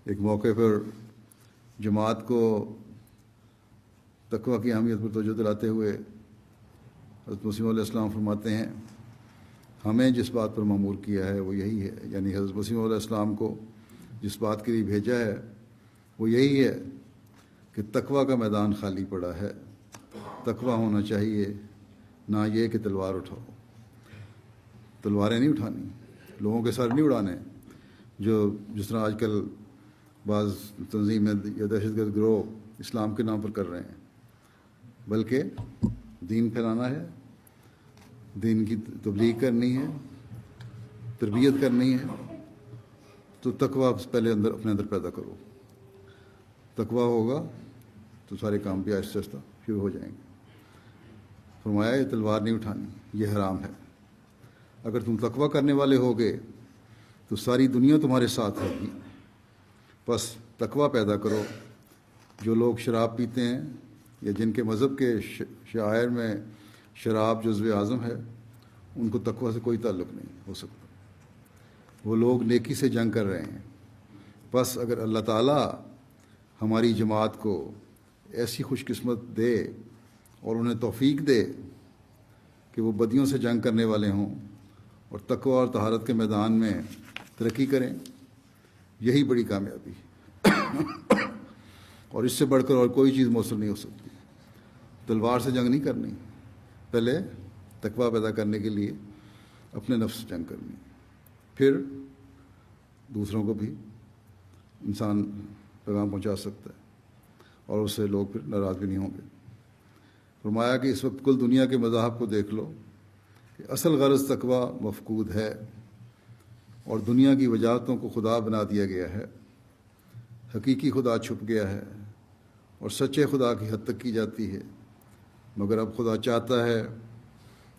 ایک موقع پر جماعت کو تقویٰ کی اہمیت پر توجہ دلاتے ہوئے حضرت مسیح علیہ السلام فرماتے ہیں ہمیں جس بات پر مأمور کیا ہے وہ یہی ہے، یعنی حضرت مسیح علیہ السلام کو جس بات کے لیے بھیجا ہے وہ یہی ہے کہ تقویٰ کا میدان خالی پڑا ہے، تقویٰ ہونا چاہیے، نہ یہ کہ تلوار اٹھاؤ۔ تلواریں نہیں اٹھانی، لوگوں کے سر نہیں اڑانے، جس طرح آج کل بعض تنظیمیں یا دہشت گرد گروہ اسلام کے نام پر کر رہے ہیں، بلکہ دین پھیلانا ہے، دین کی تبلیغ کرنی ہے، تربیت کرنی ہے۔ تو تقویٰ پہلے اپنے اندر پیدا کرو، تقویٰ ہوگا تو سارے کام بھی آہستہ آہستہ شروع ہو جائیں گے۔ فرمایا یہ تلوار نہیں اٹھانی، یہ حرام ہے۔ اگر تم تقویٰ کرنے والے ہوگے تو ساری دنیا تمہارے ساتھ ہوگی، بس تقویٰ پیدا کرو۔ جو لوگ شراب پیتے ہیں یا جن کے مذہب کے شعائر میں شراب جزو اعظم ہے، ان کو تقویٰ سے کوئی تعلق نہیں ہو سکتا۔ وہ لوگ نیکی سے جنگ کر رہے ہیں۔ بس اگر اللہ تعالیٰ ہماری جماعت کو ایسی خوش قسمت دے اور انہیں توفیق دے کہ وہ بدیوں سے جنگ کرنے والے ہوں اور تقویٰ اور طہارت کے میدان میں ترقی کریں، یہی بڑی کامیابی ہے۔ اور اس سے بڑھ کر اور کوئی چیز مؤثر نہیں ہو سکتی۔ تلوار سے جنگ نہیں کرنی، پہلے تقویٰ پیدا کرنے کے لیے اپنے نفس سے جنگ کرنی، پھر دوسروں کو بھی انسان پیغام پہنچا سکتا ہے اور اس سے لوگ پھر ناراض بھی نہیں ہوں گے۔ فرمایا کہ اس وقت کل دنیا کے مذاہب کو دیکھ لو کہ اصل غرض تقویٰ مفقود ہے اور دنیا کی وجاہتوں کو خدا بنا دیا گیا ہے۔ حقیقی خدا چھپ گیا ہے اور سچے خدا کی حد تک کی جاتی ہے، مگر اب خدا چاہتا ہے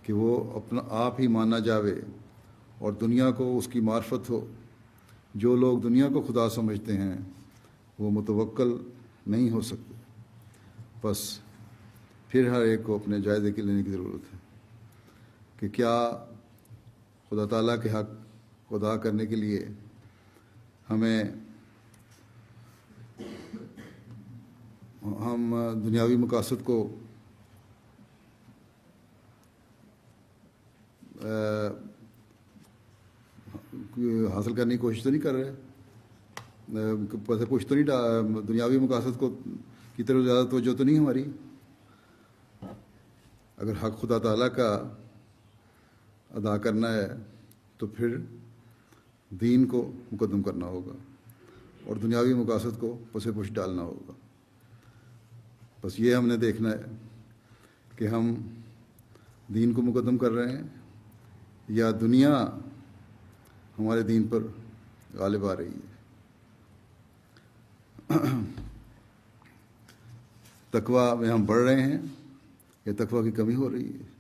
کہ وہ اپنا آپ ہی مانا جاوے اور دنیا کو اس کی معرفت ہو۔ جو لوگ دنیا کو خدا سمجھتے ہیں وہ متوکل نہیں ہو سکتے۔ بس پھر ہر ایک کو اپنے جائزے کے لینے کی ضرورت ہے کہ کیا خدا تعالیٰ کے حق کو ادا کرنے کے لیے ہم دنیاوی مقاصد کو حاصل کرنے کی کوشش تو نہیں کر رہے، کچھ تو نہیں، دنیاوی مقاصد کی طرف زیادہ توجہ تو نہیں ہماری۔ اگر حق خدا تعالیٰ کا ادا کرنا ہے تو پھر دین کو مقدم کرنا ہوگا اور دنیاوی مقاصد کو پس پش ڈالنا ہوگا۔ بس یہ ہم نے دیکھنا ہے کہ ہم دین کو مقدم کر رہے ہیں یا دنیا ہمارے دین پر غالب آ رہی ہے۔ تقویٰ میں ہم بڑھ رہے ہیں یا تقویٰ کی کمی ہو رہی ہے۔